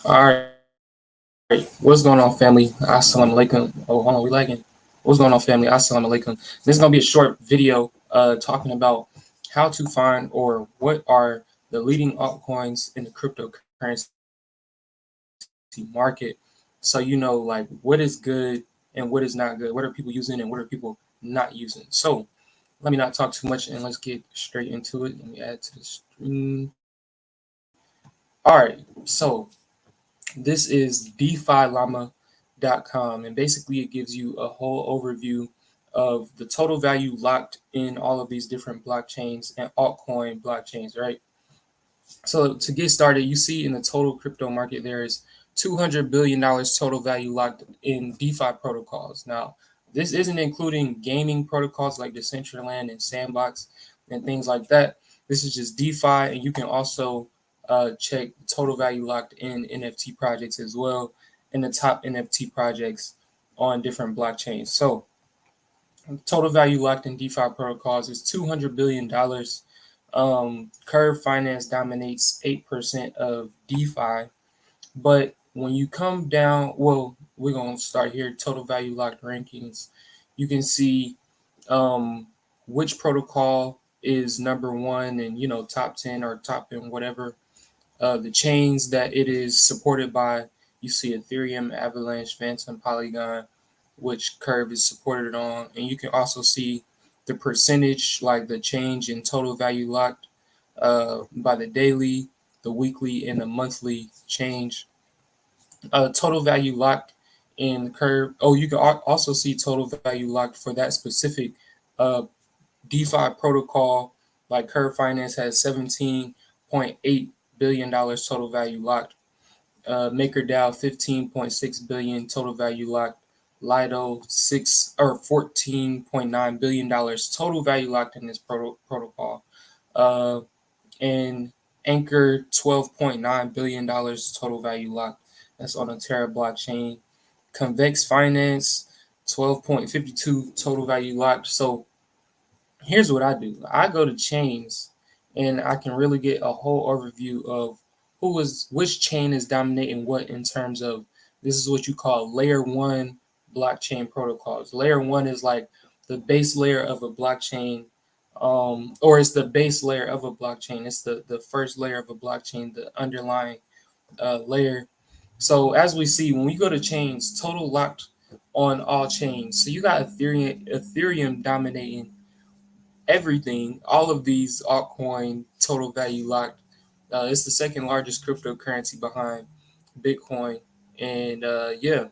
All right, what's going on, family? Assalamu alaikum. Oh, hold on, we lagging. What's going on, family? Assalamu alaikum. This is gonna be a short video, talking about how to find or what are the leading altcoins in the cryptocurrency market, so you know like what is good and what is not good, what are people using and what are people not using. So let me not talk too much and let's get straight into it. Let me add to the screen. All right, so this is DeFiLlama.com, and basically it gives you a whole overview of the total value locked in all of these different blockchains and altcoin blockchains, right? So to get started, you see in the total crypto market there is $200 billion total value locked in DeFi protocols. Now, this isn't including gaming protocols like Decentraland and Sandbox and things like that. This is just DeFi, and you can also check total value locked in NFT projects as well, and the top NFT projects on different blockchains. So total value locked in DeFi protocols is $200 billion. Curve Finance dominates 8% of DeFi, but when you come down, well, we're gonna start here. Total value locked rankings. You can see which protocol is number one, and top 10 or top in whatever the chains that it is supported by. You see Ethereum, Avalanche, Phantom, Polygon, which Curve is supported on, and you can also see the percentage, like the change in total value locked by the daily, the weekly, and the monthly change. Total value locked in Curve. Oh, you can also see total value locked for that specific uh, DeFi protocol. Like Curve Finance has $17.8 billion total value locked. MakerDAO 15.6 billion total value locked. Lido 14.9 billion dollars total value locked in this protocol. Uh, and Anchor $12.9 billion total value locked. That's on a Terra blockchain. Convex Finance 12.52 total value locked. So here's what I do. I go to chains and I can really get a whole overview of which chain is dominating what in terms of this is what you call layer one blockchain protocols. Layer one is like the base layer of a blockchain, or it's the base layer of a blockchain. It's the first layer of a blockchain, the underlying layer. So as we see, when we go to chains, total locked on all chains. So you got Ethereum dominating everything, all of these altcoin total value locked. It's the second largest cryptocurrency behind Bitcoin. And yeah,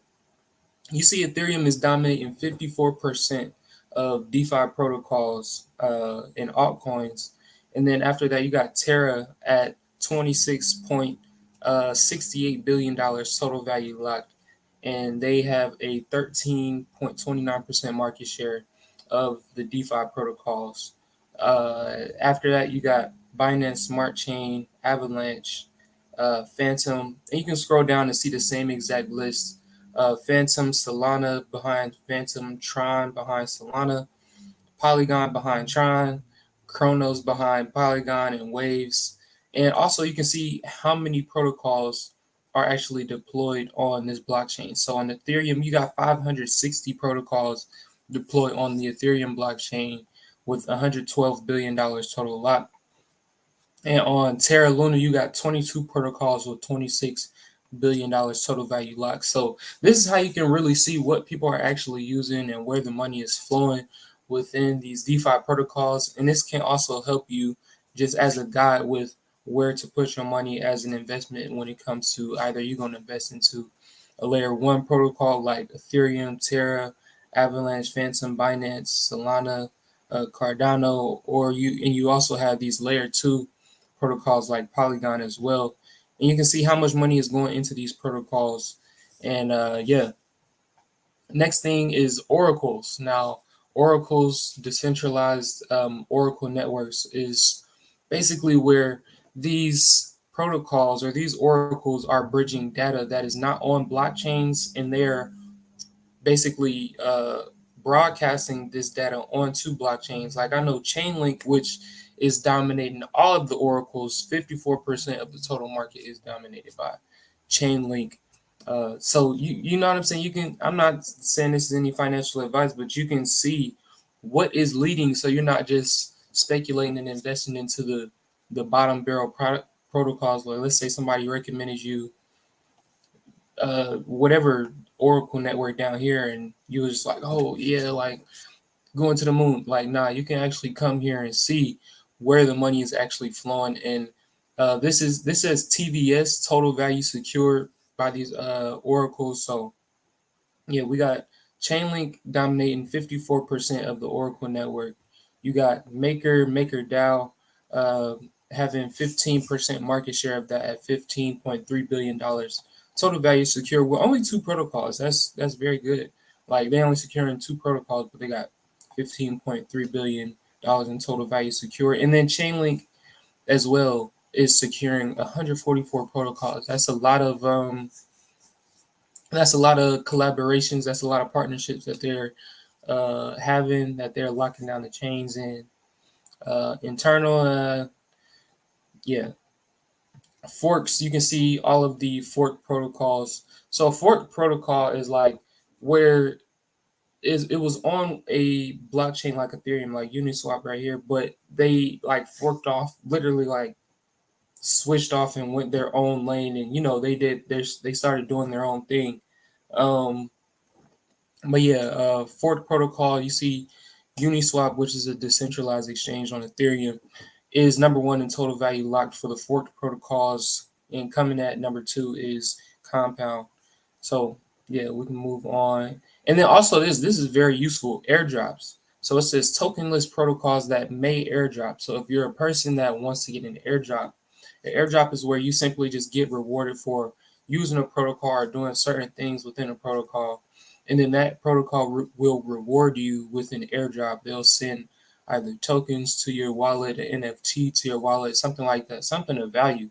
you see Ethereum is dominating 54% of DeFi protocols and altcoins. And then after that, you got Terra at $26.68 billion total value locked. And they have a 13.29% market share of the DeFi protocols. After that, you got Binance Smart Chain, Avalanche, Phantom. And you can scroll down and see the same exact list. Phantom, Solana behind Phantom, Tron behind Solana, Polygon behind Tron, Chronos behind Polygon, and Waves. And also, you can see how many protocols are actually deployed on this blockchain. So on Ethereum, you got 560 protocols deployed on the Ethereum blockchain with $112 billion total lot. And on Terra Luna, you got 22 protocols with $26 billion total value locked. So this is how you can really see what people are actually using and where the money is flowing within these DeFi protocols. And this can also help you just as a guide with where to put your money as an investment when it comes to either you're going to invest into a layer one protocol like Ethereum, Terra, Avalanche, Phantom, Binance, Solana, Cardano, or you also have these layer two protocols like Polygon as well. And you can see how much money is going into these protocols. And yeah, next thing is oracles. Now, oracles, decentralized oracle networks, is basically where these protocols or these oracles are bridging data that is not on blockchains, and they're basically broadcasting this data onto blockchains. Like I know Chainlink, which is dominating all of the oracles, 54% of the total market is dominated by. Chainlink. So you know what I'm saying? You can, I'm not saying this is any financial advice, but you can see what is leading, so you're not just speculating and investing into the bottom barrel product protocols. Like, let's say somebody recommended you whatever Oracle network down here, and you was like, oh yeah, like going to the moon. Like, nah, you can actually come here and see where the money is actually flowing. And this says TVS, total value secured by these oracles. So yeah, we got Chainlink dominating 54% of the Oracle network. You got MakerDAO having 15% market share of that at $15.3 billion. Total value secure with only two protocols. That's very good. Like, they only securing two protocols, but they got $15.3 billion in total value secure. And then Chainlink as well is securing 144 protocols. That's a lot of collaborations. That's a lot of partnerships that they're having, that they're locking down the chains in. Internal, yeah, forks. You can see all of the fork protocols. So a fork protocol is like where it was on a blockchain like Ethereum, like Uniswap right here, but they like forked off, literally like switched off and went their own lane, and they started doing their own thing. Um, But yeah, Fork Protocol, you see Uniswap, which is a decentralized exchange on Ethereum, is number one in total value locked for the forked protocols. And coming at number two is Compound. So yeah, we can move on. And then also this is very useful, airdrops. So it says tokenless protocols that may airdrop. So if you're a person that wants to get an airdrop is where you simply just get rewarded for using a protocol or doing certain things within a protocol, and then that protocol will reward you with an airdrop. They'll send either tokens to your wallet, an NFT to your wallet, something like that, something of value.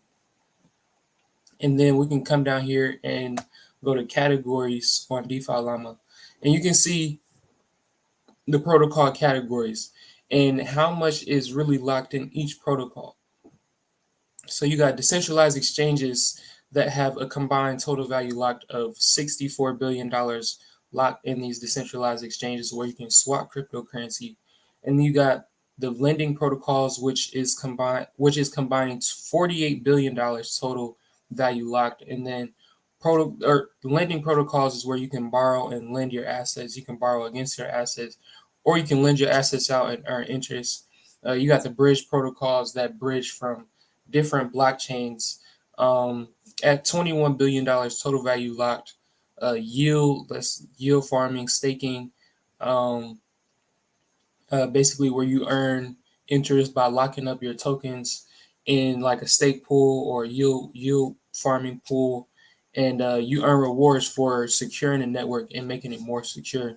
And then we can come down here and go to categories on DeFi Llama, and you can see the protocol categories and how much is really locked in each protocol. So you got decentralized exchanges that have a combined total value locked of $64 billion locked in these decentralized exchanges where you can swap cryptocurrency. And you got the lending protocols, which is combining $48 billion total value locked. And then lending protocols is where you can borrow and lend your assets. You can borrow against your assets, or you can lend your assets out and earn interest. You got the bridge protocols that bridge from different blockchains at $21 billion total value locked. That's yield farming, staking, um, basically where you earn interest by locking up your tokens in like a stake pool or yield farming pool, and you earn rewards for securing the network and making it more secure.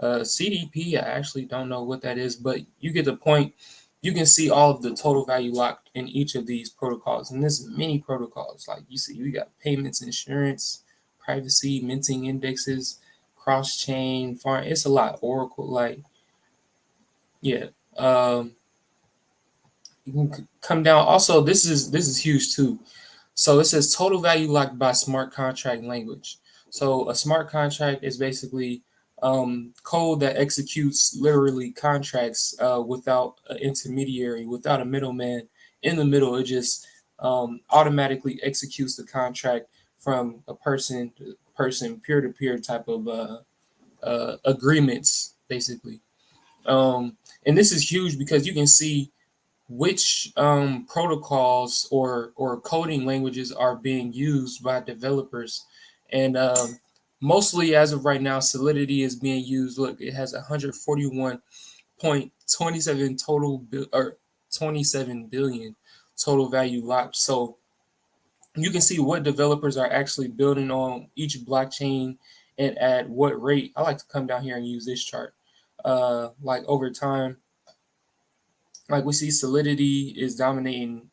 CDP, I actually don't know what that is, but you get the point. You can see all of the total value locked in each of these protocols, and there's many protocols. Like you see, we got payments, insurance, privacy, minting indexes, cross chain, farm. It's a lot. Oracle, like yeah. Um, you can come down. Also, this is huge too. So it says total value locked by smart contract language. So a smart contract is basically code that executes literally contracts without an intermediary, without a middleman in the middle. It just automatically executes the contract from a person to person, peer to peer type of agreements, basically. And this is huge because you can see which protocols or coding languages are being used by developers, and mostly as of right now, Solidity is being used. Look, it has 141.27 or 27 billion total value locked. So you can see what developers are actually building on each blockchain and at what rate. I like to come down here and use this chart. Like over time, like we see Solidity is dominating,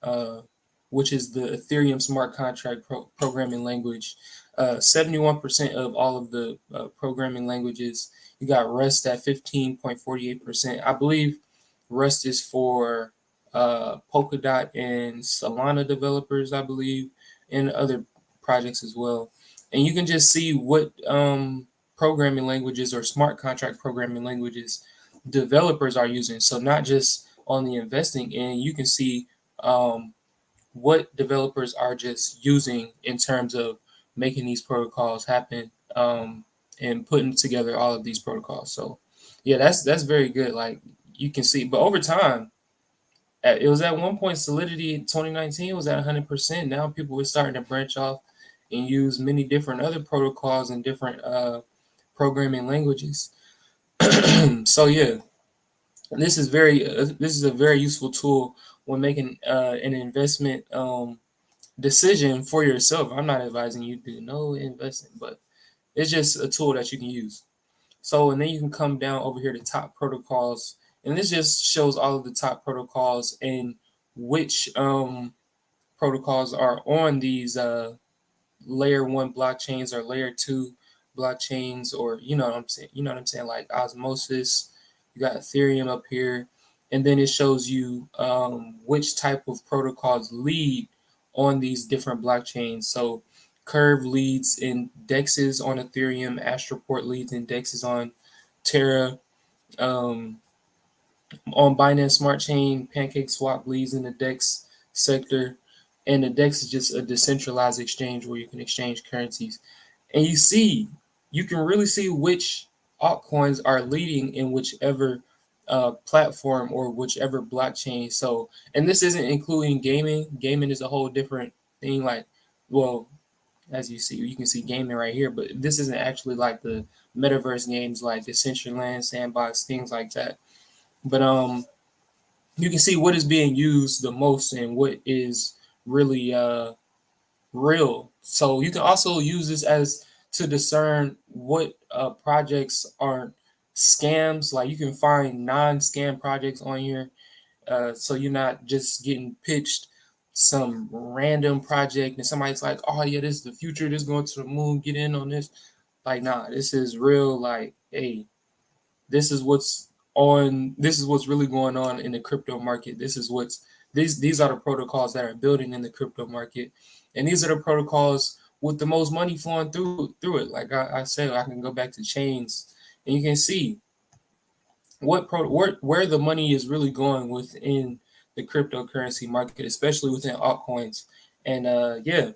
which is the Ethereum smart contract programming language. 71% of all of the programming languages. You got Rust at 15.48%. I believe Rust is for Polkadot and Solana developers, I believe, and other projects as well. And you can just see what programming languages or smart contract programming languages developers are using. So not just on the investing end, you can see what developers are just using in terms of making these protocols happen, and putting together all of these protocols. So yeah, that's very good. Like you can see, but over time, it was at one point Solidity in 2019 was at 100%. Now people were starting to branch off and use many different other protocols and different programming languages. So yeah, this is a very useful tool when making an investment decision for yourself. I'm not advising you to do no investing, but it's just a tool that you can use. So, and then you can come down over here to top protocols, and this just shows all of the top protocols and which protocols are on these layer one blockchains or layer two blockchains, or you know what I'm saying. You know what I'm saying, like Osmosis. You got Ethereum up here, and then it shows you which type of protocols lead on these different blockchains. So Curve leads in dexes on Ethereum, Astroport leads in dexes on Terra. Um, on Binance Smart Chain, PancakeSwap leads in the DEX sector, and the DEX is just a decentralized exchange where you can exchange currencies. And you can really see which altcoins are leading in whichever platform or whichever blockchain. So, and this isn't including gaming. Gaming is a whole different thing. Like, well, as you see, you can see gaming right here, but this isn't actually like the metaverse games like Decentraland, Sandbox, things like that. But you can see what is being used the most and what is really real. So you can also use this as to discern what projects are scams. Like you can find non-scam projects on here, so you're not just getting pitched some random project and somebody's like, "Oh yeah, this is the future. This is going to the moon. Get in on this." Like, nah, this is real. Like, hey, this is what's really going on in the crypto market. These are the protocols that are building in the crypto market, and these are the protocols with the most money flowing through it. Like I said, I can go back to chains and you can see where the money is really going within the cryptocurrency market, especially within altcoins. And yeah,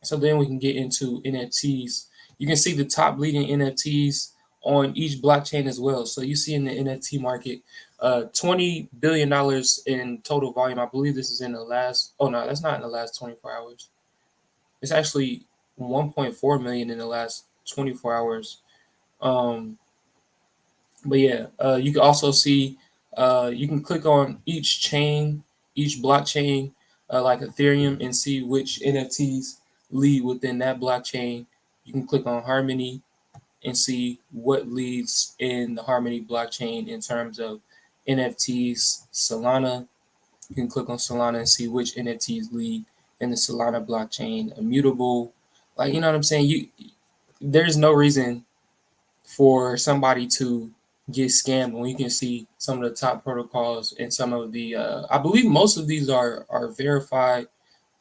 so then we can get into NFTs. You can see the top leading NFTs on each blockchain as well. So you see in the NFT market, $20 billion in total volume. I believe this is in the last. Oh no, that's not in the last 24 hours. It's actually 1.4 million in the last 24 hours. Um, but yeah, you can also see. You can click on each chain, each blockchain, like Ethereum, and see which NFTs lead within that blockchain. You can click on Harmony and see what leads in the Harmony blockchain in terms of NFTs. Solana, you can click on Solana and see which NFTs lead in the Solana blockchain. Immutable, like you know what I'm saying. There's no reason for somebody to get scammed when you can see some of the top protocols and some of the. I believe most of these are verified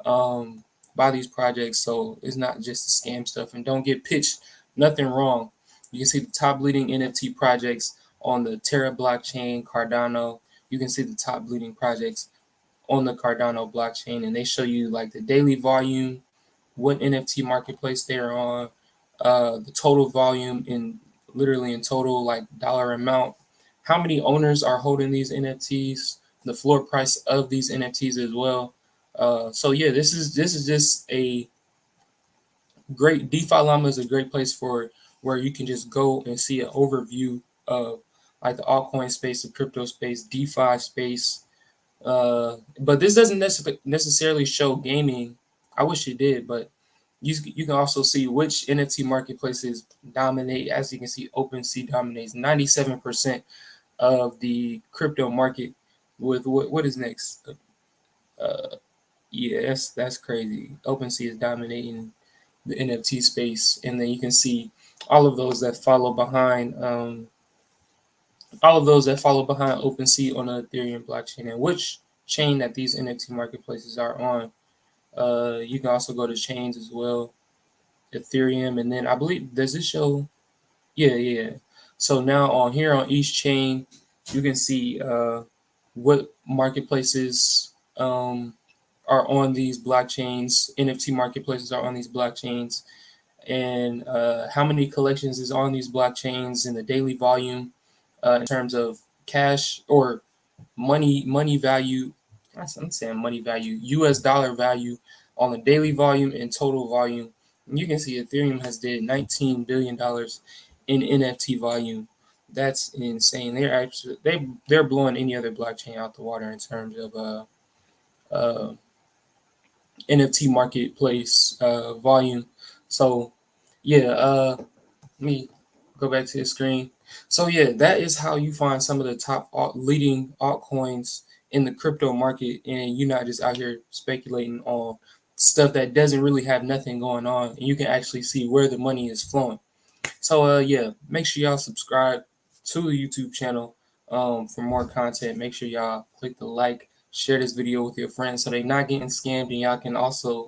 by these projects, so it's not just the scam stuff. And don't get pitched nothing wrong. You can see the top leading NFT projects on the Terra blockchain, Cardano. You can see the top leading projects on the Cardano blockchain, and they show you like the daily volume, what NFT marketplace they're on, the total volume in literally in total like dollar amount, how many owners are holding these NFTs, the floor price of these NFTs as well. So yeah, this is just a great DeFi Llama is a great place for where you can just go and see an overview of like the altcoin space, the crypto space, DeFi space. But this doesn't necessarily show gaming. I wish it did, but you can also see which NFT marketplaces dominate. As you can see, OpenSea dominates 97% of the crypto market. With what is next? Uh, yeah, that's crazy. OpenSea is dominating the NFT space, and then you can see all of those that follow behind. All of those that follow behind OpenSea on the Ethereum blockchain and which chain that these NFT marketplaces are on. You can also go to chains as well, Ethereum, and then I believe, does it show? Yeah, yeah. So now on here on each chain, you can see what marketplaces are on these blockchains. NFT marketplaces are on these blockchains, and how many collections is on these blockchains, and the daily volume in terms of cash or money value. I'm saying money value, US dollar value on the daily volume and total volume. And you can see Ethereum has did $19 billion in NFT volume. That's insane. They're blowing any other blockchain out the water in terms of uh NFT marketplace volume. So yeah, let me go back to the screen. So yeah, that is how you find some of the top leading altcoins in the crypto market, and you're not just out here speculating on stuff that doesn't really have nothing going on, and you can actually see where the money is flowing. So yeah, make sure y'all subscribe to the YouTube channel for more content. Make sure y'all click the like, share this video with your friends so they're not getting scammed,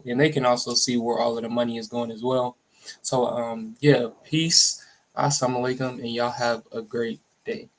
and they can also see where all of the money is going as well. So yeah, peace, assalamu alaikum, and y'all have a great day.